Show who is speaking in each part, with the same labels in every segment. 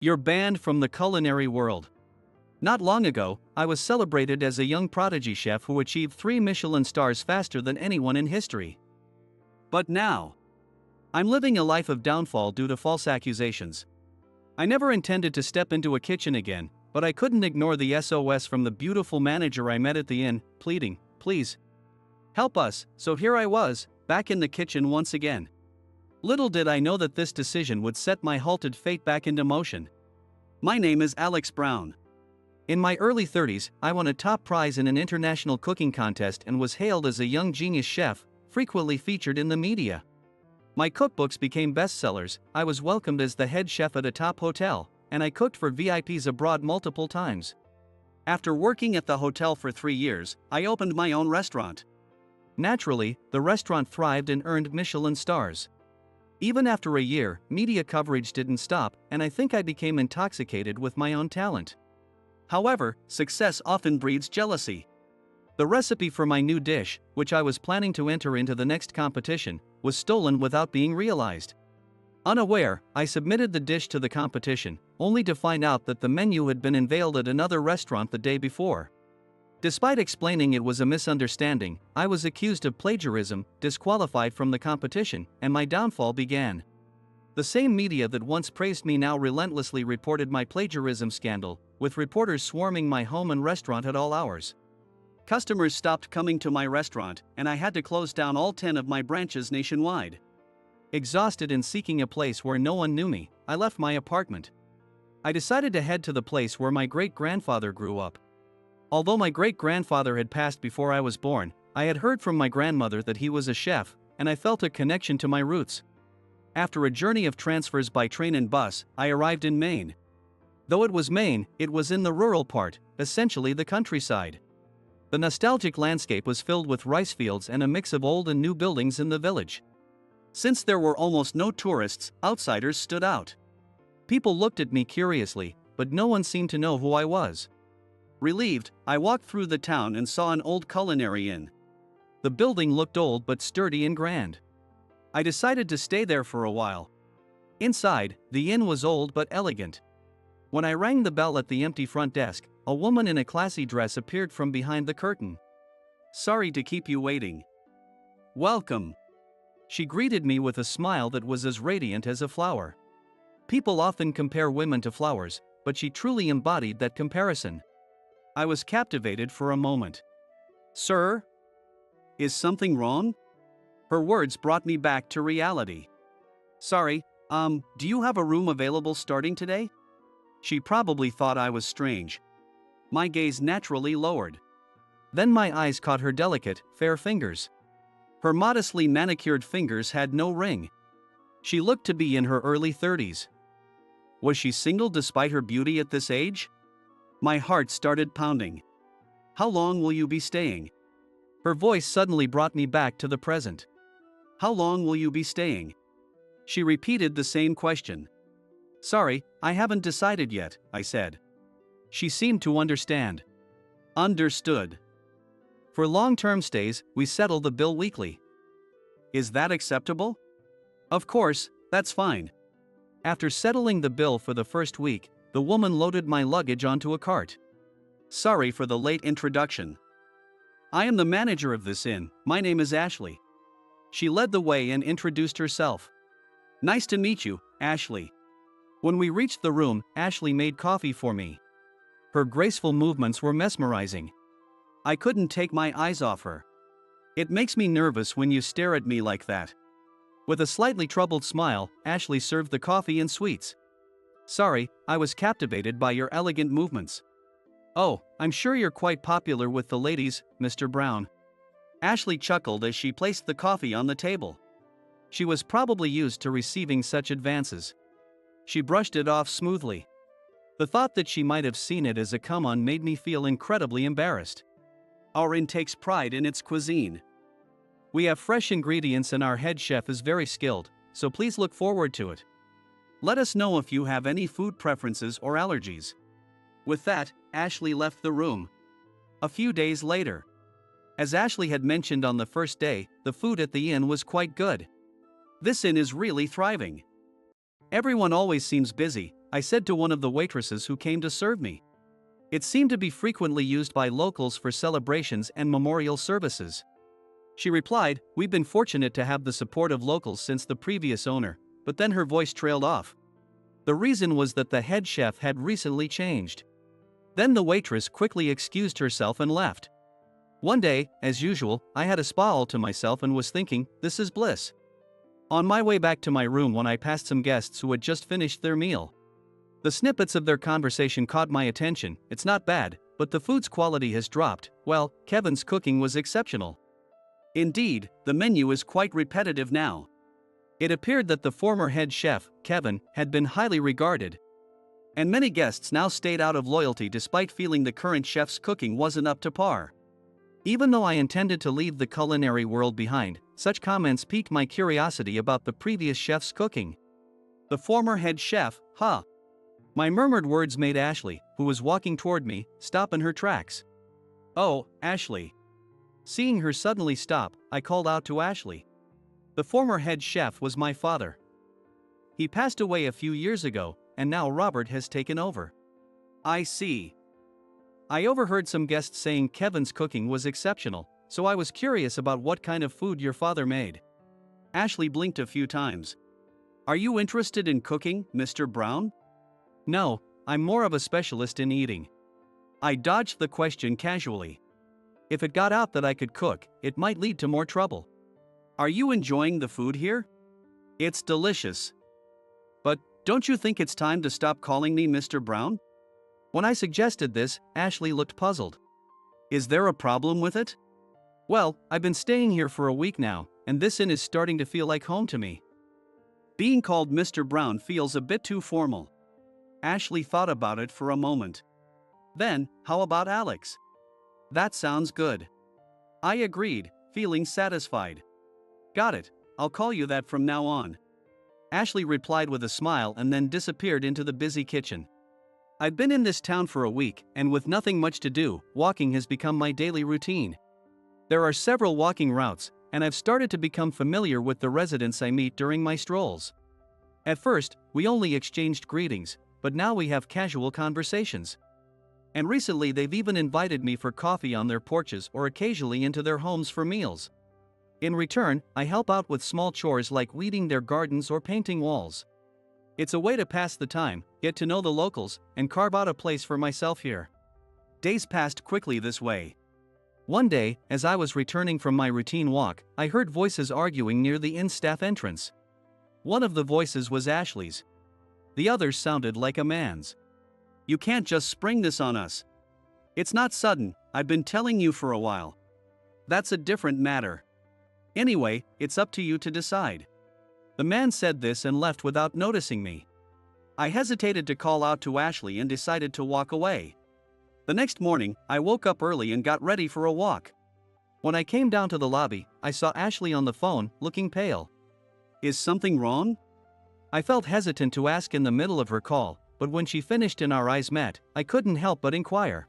Speaker 1: You're banned from the culinary world. Not long ago, I was celebrated as a young prodigy chef who achieved 3 Michelin stars faster than anyone in history. But now, I'm living a life of downfall due to false accusations. I never intended to step into a kitchen again, but I couldn't ignore the SOS from the beautiful manager I met at the inn, pleading, "Please, help us." So here I was, back in the kitchen once again. Little did I know that this decision would set my halted fate back into motion. My name is Alex Brown. In my early 30s, I won a top prize in an international cooking contest and was hailed as a young genius chef, frequently featured in the media. My cookbooks became bestsellers, I was welcomed as the head chef at a top hotel, and I cooked for VIPs abroad multiple times. After working at the hotel for 3 years, I opened my own restaurant. Naturally, the restaurant thrived and earned Michelin stars. Even after a year, media coverage didn't stop, and I think I became intoxicated with my own talent. However, success often breeds jealousy. The recipe for my new dish, which I was planning to enter into the next competition, was stolen without being realized. Unaware, I submitted the dish to the competition, only to find out that the menu had been unveiled at another restaurant the day before. Despite explaining it was a misunderstanding, I was accused of plagiarism, disqualified from the competition, and my downfall began. The same media that once praised me now relentlessly reported my plagiarism scandal, with reporters swarming my home and restaurant at all hours. Customers stopped coming to my restaurant, and I had to close down all 10 of my branches nationwide. Exhausted and seeking a place where no one knew me, I left my apartment. I decided to head to the place where my great-grandfather grew up. Although my great-grandfather had passed before I was born, I had heard from my grandmother that he was a chef, and I felt a connection to my roots. After a journey of transfers by train and bus, I arrived in Maine. Though it was Maine, it was in the rural part, essentially the countryside. The nostalgic landscape was filled with rice fields and a mix of old and new buildings in the village. Since there were almost no tourists, outsiders stood out. People looked at me curiously, but no one seemed to know who I was. Relieved, I walked through the town and saw an old culinary inn. The building looked old but sturdy and grand. I decided to stay there for a while. Inside, the inn was old but elegant. When I rang the bell at the empty front desk, a woman in a classy dress appeared from behind the curtain. "Sorry to keep you waiting." "Welcome." She greeted me with a smile that was as radiant as a flower. People often compare women to flowers, but she truly embodied that comparison. I was captivated for a moment. "Sir? Is something wrong?" Her words brought me back to reality. "Sorry, do you have a room available starting today?" She probably thought I was strange. My gaze naturally lowered. Then my eyes caught her delicate, fair fingers. Her modestly manicured fingers had no ring. She looked to be in her early 30s. Was she single despite her beauty at this age? My heart started pounding. "How long will you be staying?" Her voice suddenly brought me back to the present. "How long will you be staying?" She repeated the same question. "Sorry, I haven't decided yet," I said. She seemed to understand. Understood. For long-term stays, we settle the bill weekly. Is that acceptable? Of course, that's fine. After settling the bill for the first week, the woman loaded my luggage onto a cart. "Sorry for the late introduction. I am the manager of this inn, my name is Ashley." She led the way and introduced herself. "Nice to meet you, Ashley." When we reached the room, Ashley made coffee for me. Her graceful movements were mesmerizing. I couldn't take my eyes off her. "It makes me nervous when you stare at me like that." With a slightly troubled smile, Ashley served the coffee and sweets. "Sorry, I was captivated by your elegant movements." "Oh, I'm sure you're quite popular with the ladies, Mr. Brown." Ashley chuckled as she placed the coffee on the table. She was probably used to receiving such advances. She brushed it off smoothly. The thought that she might have seen it as a come-on made me feel incredibly embarrassed. Our inn takes pride in its cuisine. We have fresh ingredients and our head chef is very skilled, so please look forward to it. Let us know if you have any food preferences or allergies. With that, Ashley left the room. A few days later. As Ashley had mentioned on the first day, the food at the inn was quite good. This inn is really thriving. Everyone always seems busy, I said to one of the waitresses who came to serve me. It seemed to be frequently used by locals for celebrations and memorial services. She replied, "We've been fortunate to have the support of locals since the previous owner," but then her voice trailed off. The reason was that the head chef had recently changed. Then the waitress quickly excused herself and left. One day, as usual, I had a spa all to myself and was thinking, this is bliss. On my way back to my room when I passed some guests who had just finished their meal. The snippets of their conversation caught my attention. It's not bad, but the food's quality has dropped. Well, Kevin's cooking was exceptional. Indeed, the menu is quite repetitive now. It appeared that the former head chef, Kevin, had been highly regarded. And many guests now stayed out of loyalty despite feeling the current chef's cooking wasn't up to par. Even though I intended to leave the culinary world behind, such comments piqued my curiosity about the previous chef's cooking. The former head chef, huh? My murmured words made Ashley, who was walking toward me, stop in her tracks. "Oh, Ashley." Seeing her suddenly stop, I called out to Ashley. The former head chef was my father. He passed away a few years ago, and now Robert has taken over. I see. I overheard some guests saying Kevin's cooking was exceptional, so I was curious about what kind of food your father made. Ashley blinked a few times. Are you interested in cooking, Mr. Brown? No, I'm more of a specialist in eating. I dodged the question casually. If it got out that I could cook, it might lead to more trouble. Are you enjoying the food here? It's delicious. But don't you think it's time to stop calling me Mr. Brown? When I suggested this, Ashley looked puzzled. Is there a problem with it? Well, I've been staying here for a week now, and this inn is starting to feel like home to me. Being called Mr. Brown feels a bit too formal. Ashley thought about it for a moment. Then, how about Alex? That sounds good. I agreed, feeling satisfied. Got it, I'll call you that from now on. Ashley replied with a smile and then disappeared into the busy kitchen. I've been in this town for a week, and with nothing much to do, walking has become my daily routine. There are several walking routes, and I've started to become familiar with the residents I meet during my strolls. At first, we only exchanged greetings, but now we have casual conversations. And recently they've even invited me for coffee on their porches or occasionally into their homes for meals. In return, I help out with small chores like weeding their gardens or painting walls. It's a way to pass the time, get to know the locals, and carve out a place for myself here. Days passed quickly this way. One day, as I was returning from my routine walk, I heard voices arguing near the inn staff entrance. One of the voices was Ashley's. The others sounded like a man's. You can't just spring this on us. It's not sudden, I've been telling you for a while. That's a different matter. Anyway, it's up to you to decide. The man said this and left without noticing me. I hesitated to call out to Ashley and decided to walk away. The next morning, I woke up early and got ready for a walk. When I came down to the lobby, I saw Ashley on the phone, looking pale. Is something wrong? I felt hesitant to ask in the middle of her call, but when she finished and our eyes met, I couldn't help but inquire.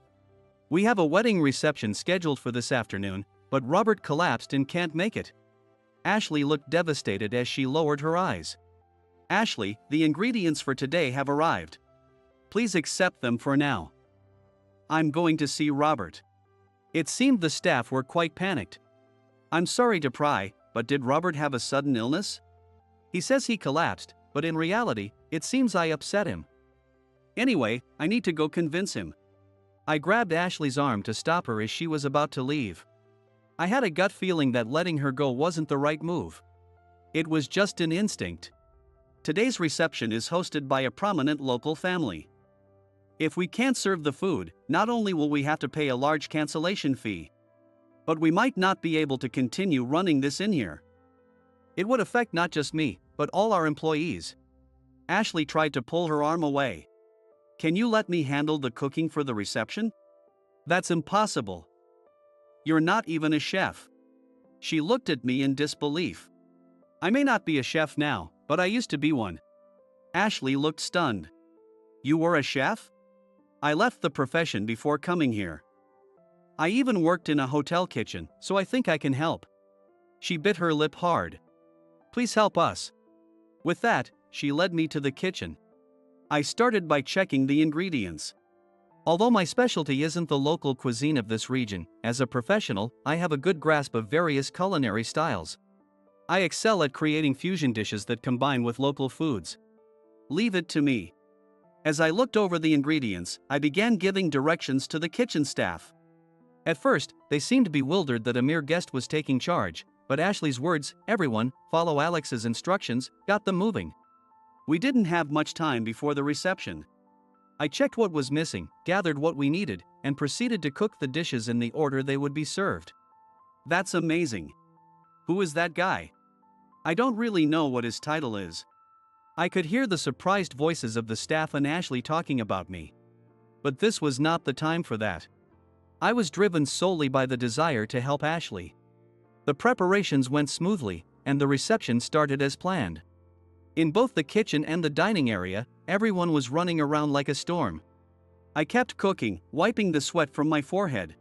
Speaker 1: We have a wedding reception scheduled for this afternoon, but Robert collapsed and can't make it. Ashley looked devastated as she lowered her eyes. Ashley, the ingredients for today have arrived. Please accept them for now. I'm going to see Robert. It seemed the staff were quite panicked. I'm sorry to pry, but did Robert have a sudden illness? He says he collapsed, but in reality, it seems I upset him. Anyway, I need to go convince him. I grabbed Ashley's arm to stop her as she was about to leave. I had a gut feeling that letting her go wasn't the right move. It was just an instinct. Today's reception is hosted by a prominent local family. If we can't serve the food, not only will we have to pay a large cancellation fee, but we might not be able to continue running this in here. It would affect not just me, but all our employees. Ashley tried to pull her arm away. Can you let me handle the cooking for the reception? That's impossible. You're not even a chef. She looked at me in disbelief. I may not be a chef now, but I used to be one. Ashley looked stunned. You were a chef? I left the profession before coming here. I even worked in a hotel kitchen, so I think I can help. She bit her lip hard. Please help us. With that, she led me to the kitchen. I started by checking the ingredients. Although my specialty isn't the local cuisine of this region, as a professional, I have a good grasp of various culinary styles. I excel at creating fusion dishes that combine with local foods. Leave it to me. As I looked over the ingredients, I began giving directions to the kitchen staff. At first, they seemed bewildered that a mere guest was taking charge, but Ashley's words, "Everyone, follow Alex's instructions," got them moving. We didn't have much time before the reception. I checked what was missing, gathered what we needed, and proceeded to cook the dishes in the order they would be served. That's amazing. Who is that guy? I don't really know what his title is. I could hear the surprised voices of the staff and Ashley talking about me. But this was not the time for that. I was driven solely by the desire to help Ashley. The preparations went smoothly, and the reception started as planned. In both the kitchen and the dining area, everyone was running around like a storm. I kept cooking, wiping the sweat from my forehead.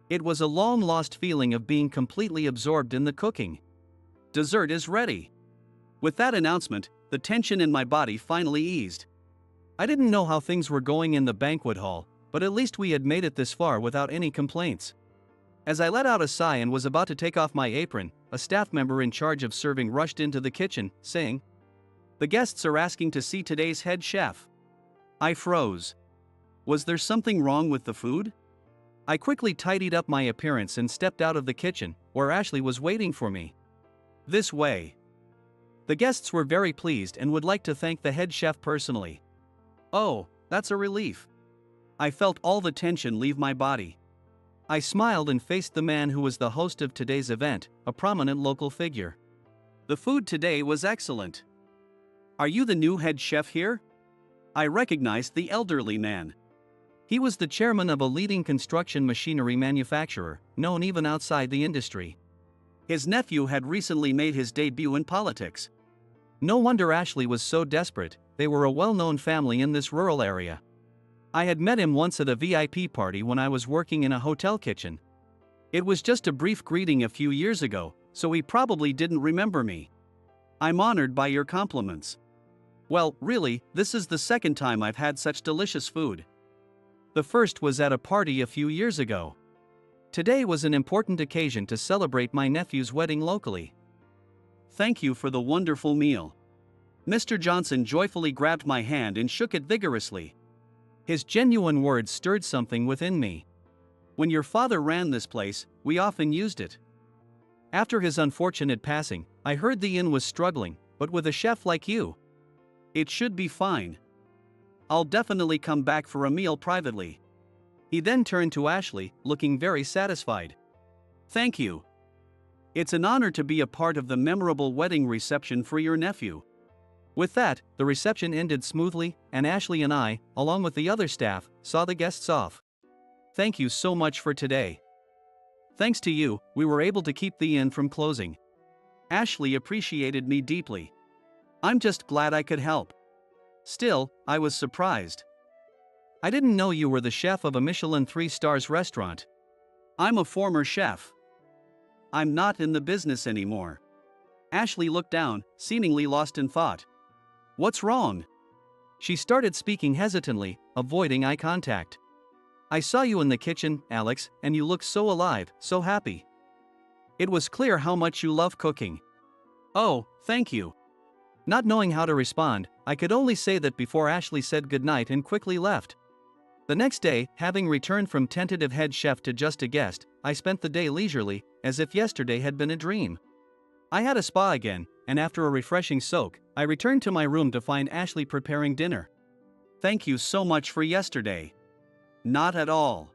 Speaker 1: It was a long-lost feeling of being completely absorbed in the cooking. Dessert is ready. With that announcement, the tension in my body finally eased. I didn't know how things were going in the banquet hall, but at least we had made it this far without any complaints. As I let out a sigh and was about to take off my apron, a staff member in charge of serving rushed into the kitchen, saying, "The guests are asking to see today's head chef." I froze. Was there something wrong with the food? I quickly tidied up my appearance and stepped out of the kitchen, where Ashley was waiting for me. "This way." The guests were very pleased and would like to thank the head chef personally. Oh, that's a relief. I felt all the tension leave my body. I smiled and faced the man who was the host of today's event, a prominent local figure. "The food today was excellent. Are you the new head chef here?" I recognized the elderly man. He was the chairman of a leading construction machinery manufacturer, known even outside the industry. His nephew had recently made his debut in politics. No wonder Ashley was so desperate. They were a well-known family in this rural area. I had met him once at a VIP party when I was working in a hotel kitchen. It was just a brief greeting a few years ago, so he probably didn't remember me. "I'm honored by your compliments." "Well, really, this is the second time I've had such delicious food. The first was at a party a few years ago. Today was an important occasion to celebrate my nephew's wedding locally." "Thank you for the wonderful meal." Mr. Johnson joyfully grabbed my hand and shook it vigorously. His genuine words stirred something within me. "When your father ran this place, we often used it. After his unfortunate passing, I heard the inn was struggling, but with a chef like you, it should be fine. I'll definitely come back for a meal privately." He then turned to Ashley, looking very satisfied. "Thank you. It's an honor to be a part of the memorable wedding reception for your nephew." With that, the reception ended smoothly, and Ashley and I, along with the other staff, saw the guests off. "Thank you so much for today. Thanks to you, we were able to keep the inn from closing." Ashley appreciated me deeply. "I'm just glad I could help." Still, I was surprised. "I didn't know you were the chef of a Michelin 3 stars restaurant." "I'm a former chef. I'm not in the business anymore." Ashley looked down, seemingly lost in thought. "What's wrong?" She started speaking hesitantly, avoiding eye contact. "I saw you in the kitchen, Alex, and you looked so alive, so happy. It was clear how much you love cooking." "Oh, thank you." Not knowing how to respond, I could only say that before Ashley said goodnight and quickly left. The next day, having returned from tentative head chef to just a guest, I spent the day leisurely, as if yesterday had been a dream. I had a spa again, and after a refreshing soak, I returned to my room to find Ashley preparing dinner. "Thank you so much for yesterday." "Not at all.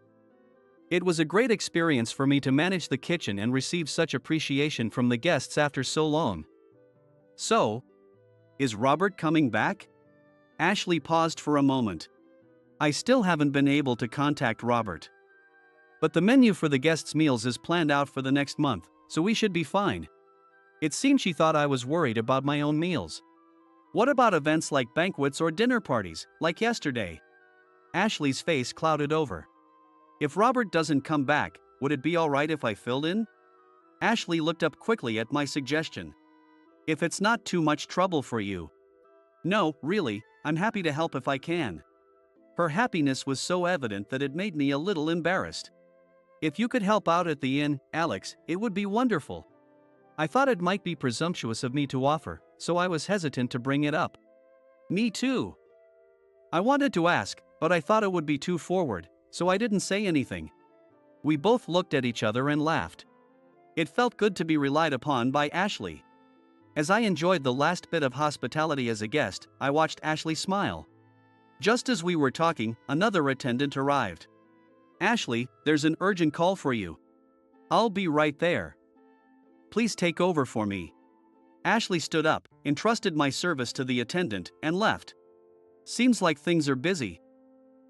Speaker 1: It was a great experience for me to manage the kitchen and receive such appreciation from the guests after so long." "So, is Robert coming back?" Ashley paused for a moment. "I still haven't been able to contact Robert. But the menu for the guests' meals is planned out for the next month, so we should be fine." It seemed she thought I was worried about my own meals. "What about events like banquets or dinner parties, like yesterday?" Ashley's face clouded over. "If Robert doesn't come back, would it be alright if I filled in?" Ashley looked up quickly at my suggestion. "If it's not too much trouble for you." "No, really, I'm happy to help if I can. Her happiness was so evident that it made me a little embarrassed. If you could help out at the inn, Alex, it would be wonderful. I thought it might be presumptuous of me to offer, so I was hesitant to bring it up. Me too. I wanted to ask, but I thought it would be too forward, so I didn't say anything. We both looked at each other and laughed. It felt good to be relied upon by Ashley. As I enjoyed the last bit of hospitality as a guest, I watched Ashley smile. Just as we were talking, another attendant arrived. Ashley, there's an urgent call for you. I'll be right there. Please take over for me. Ashley stood up, entrusted my service to the attendant, and left. Seems like things are busy.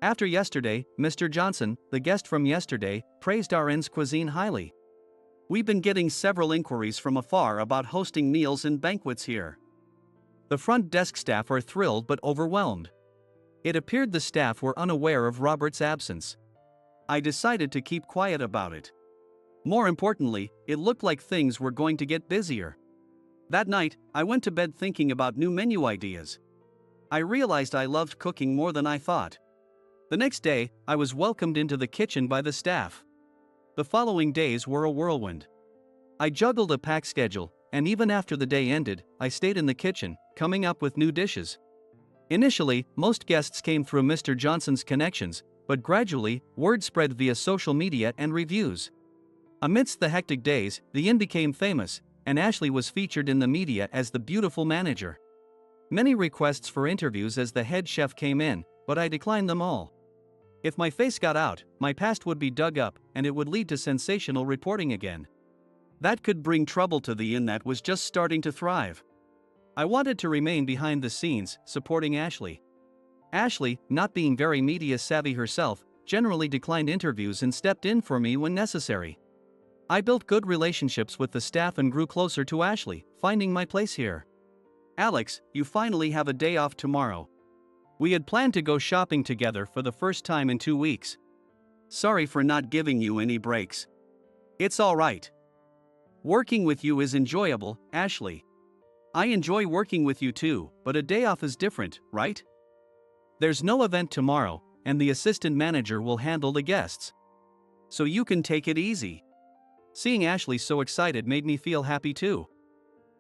Speaker 1: After yesterday, Mr. Johnson, the guest from yesterday, praised our inn's cuisine highly. We've been getting several inquiries from afar about hosting meals and banquets here. The front desk staff are thrilled but overwhelmed. It appeared the staff were unaware of Robert's absence. I decided to keep quiet about it. More importantly, it looked like things were going to get busier. That night, I went to bed thinking about new menu ideas. I realized I loved cooking more than I thought. The next day, I was welcomed into the kitchen by the staff. The following days were a whirlwind. I juggled a packed schedule, and even after the day ended, I stayed in the kitchen, coming up with new dishes. Initially, most guests came through Mr. Johnson's connections, but gradually, word spread via social media and reviews. Amidst the hectic days, the inn became famous, and Ashley was featured in the media as the beautiful manager. Many requests for interviews as the head chef came in, but I declined them all. If my face got out, my past would be dug up, and it would lead to sensational reporting again. That could bring trouble to the inn that was just starting to thrive. I wanted to remain behind the scenes, supporting Ashley. Ashley, not being very media savvy herself, generally declined interviews and stepped in for me when necessary. I built good relationships with the staff and grew closer to Ashley, finding my place here. Alex, you finally have a day off tomorrow. We had planned to go shopping together for the first time in 2 weeks. Sorry for not giving you any breaks. It's all right. Working with you is enjoyable, Ashley. I enjoy working with you too, but a day off is different, right? There's no event tomorrow, and the assistant manager will handle the guests. So you can take it easy. Seeing Ashley so excited made me feel happy too.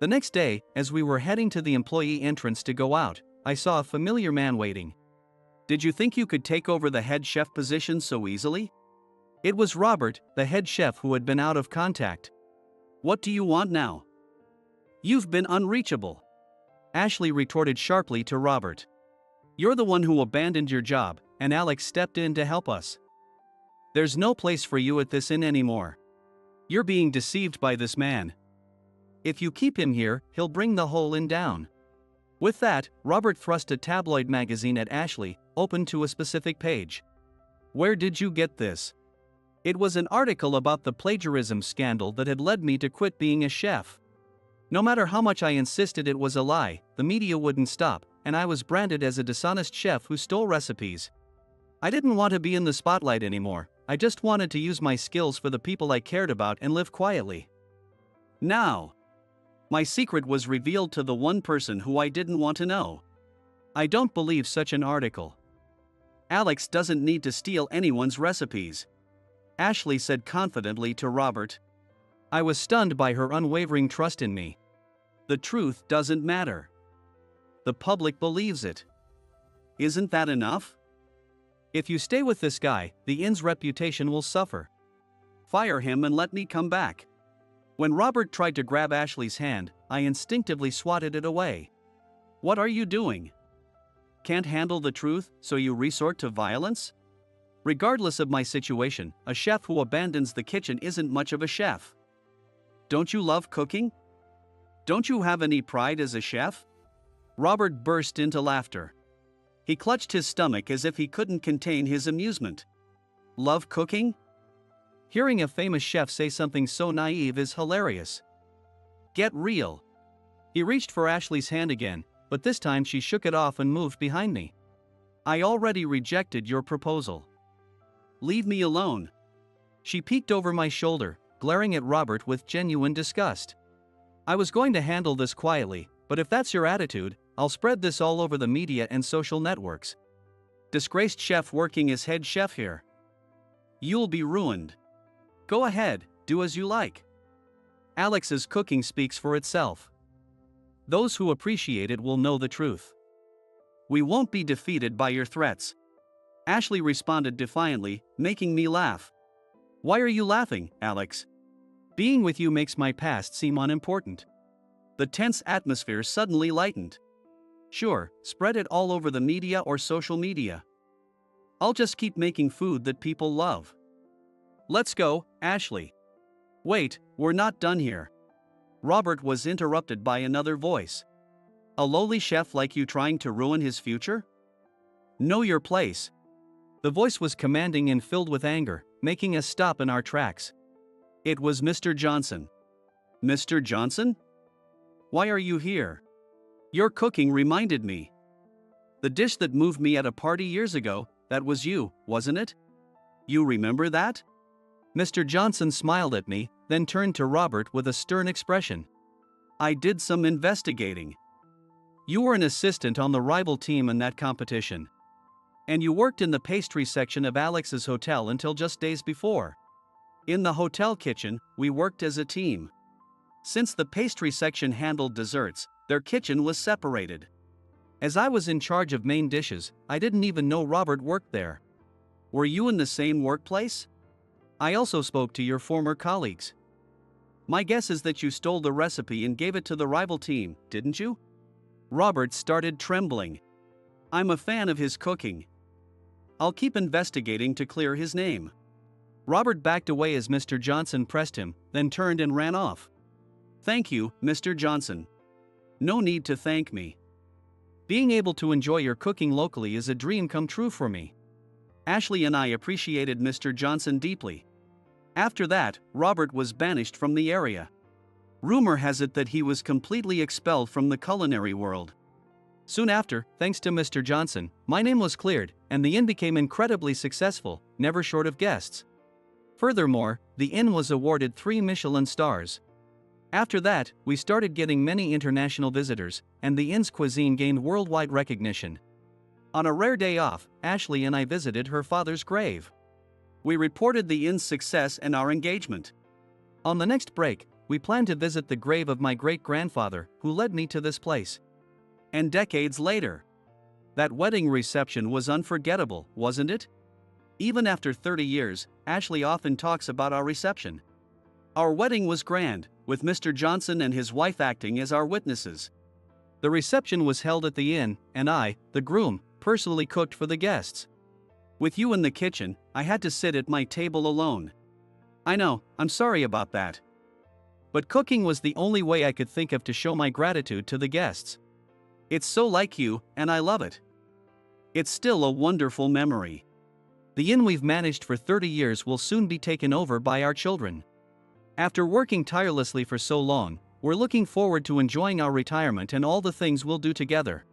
Speaker 1: The next day, as we were heading to the employee entrance to go out, I saw a familiar man waiting. Did you think you could take over the head chef position so easily? It was Robert, the head chef who had been out of contact. What do you want now? You've been unreachable. Ashley retorted sharply to Robert. You're the one who abandoned your job, and Alex stepped in to help us. There's no place for you at this inn anymore. You're being deceived by this man. If you keep him here, he'll bring the whole inn down. With that, Robert thrust a tabloid magazine at Ashley, open to a specific page. Where did you get this? It was an article about the plagiarism scandal that had led me to quit being a chef. No matter how much I insisted it was a lie, the media wouldn't stop, and I was branded as a dishonest chef who stole recipes. I didn't want to be in the spotlight anymore. I just wanted to use my skills for the people I cared about and live quietly. Now, my secret was revealed to the one person who I didn't want to know. I don't believe such an article. Alex doesn't need to steal anyone's recipes, Ashley said confidently to Robert. I was stunned by her unwavering trust in me. The truth doesn't matter. The public believes it. Isn't that enough? If you stay with this guy, the inn's reputation will suffer. Fire him and let me come back. When Robert tried to grab Ashley's hand, I instinctively swatted it away. What are you doing? Can't handle the truth, so you resort to violence? Regardless of my situation, a chef who abandons the kitchen isn't much of a chef. Don't you love cooking? Don't you have any pride as a chef? Robert burst into laughter. He clutched his stomach as if he couldn't contain his amusement. Love cooking? Hearing a famous chef say something so naive is hilarious. Get real. He reached for Ashley's hand again, but this time she shook it off and moved behind me. I already rejected your proposal. Leave me alone. She peeked over my shoulder, glaring at Robert with genuine disgust. I was going to handle this quietly, but if that's your attitude, I'll spread this all over the media and social networks. Disgraced chef working as head chef here. You'll be ruined. Go ahead, do as you like. Alex's cooking speaks for itself. Those who appreciate it will know the truth. We won't be defeated by your threats. Ashley responded defiantly, making me laugh. Why are you laughing, Alex? Being with you makes my past seem unimportant. The tense atmosphere suddenly lightened. Sure, spread it all over the media or social media. I'll just keep making food that people love. Let's go, Ashley. Wait, we're not done here. Robert was interrupted by another voice. A lowly chef like you trying to ruin his future? Know your place. The voice was commanding and filled with anger, making us stop in our tracks. It was Mr. Johnson. Mr. Johnson? Why are you here? Your cooking reminded me. The dish that moved me at a party years ago, that was you, wasn't it? You remember that? Mr. Johnson smiled at me, then turned to Robert with a stern expression. I did some investigating. You were an assistant on the rival team in that competition. And you worked in the pastry section of Alex's hotel until just days before. In the hotel kitchen, we worked as a team. Since the pastry section handled desserts, their kitchen was separated. As I was in charge of main dishes, I didn't even know Robert worked there. Were you in the same workplace? I also spoke to your former colleagues. My guess is that you stole the recipe and gave it to the rival team, didn't you? Robert started trembling. I'm a fan of his cooking. I'll keep investigating to clear his name. Robert backed away as Mr. Johnson pressed him, then turned and ran off. Thank you, Mr. Johnson. No need to thank me. Being able to enjoy your cooking locally is a dream come true for me. Ashley and I appreciated Mr. Johnson deeply. After that, Robert was banished from the area. Rumor has it that he was completely expelled from the culinary world. Soon after, thanks to Mr. Johnson, my name was cleared, and the inn became incredibly successful, never short of guests. Furthermore, the inn was awarded 3 Michelin stars. After that, we started getting many international visitors, and the inn's cuisine gained worldwide recognition. On a rare day off, Ashley and I visited her father's grave. We reported the inn's success and our engagement. On the next break, we planned to visit the grave of my great-grandfather, who led me to this place. And decades later, that wedding reception was unforgettable, wasn't it? Even after 30 years, Ashley often talks about our reception. Our wedding was grand, with Mr. Johnson and his wife acting as our witnesses. The reception was held at the inn, and I, the groom, personally cooked for the guests. With you in the kitchen, I had to sit at my table alone. I know, I'm sorry about that. But cooking was the only way I could think of to show my gratitude to the guests. It's so like you, and I love it. It's still a wonderful memory. The inn we've managed for 30 years will soon be taken over by our children. After working tirelessly for so long, we're looking forward to enjoying our retirement and all the things we'll do together.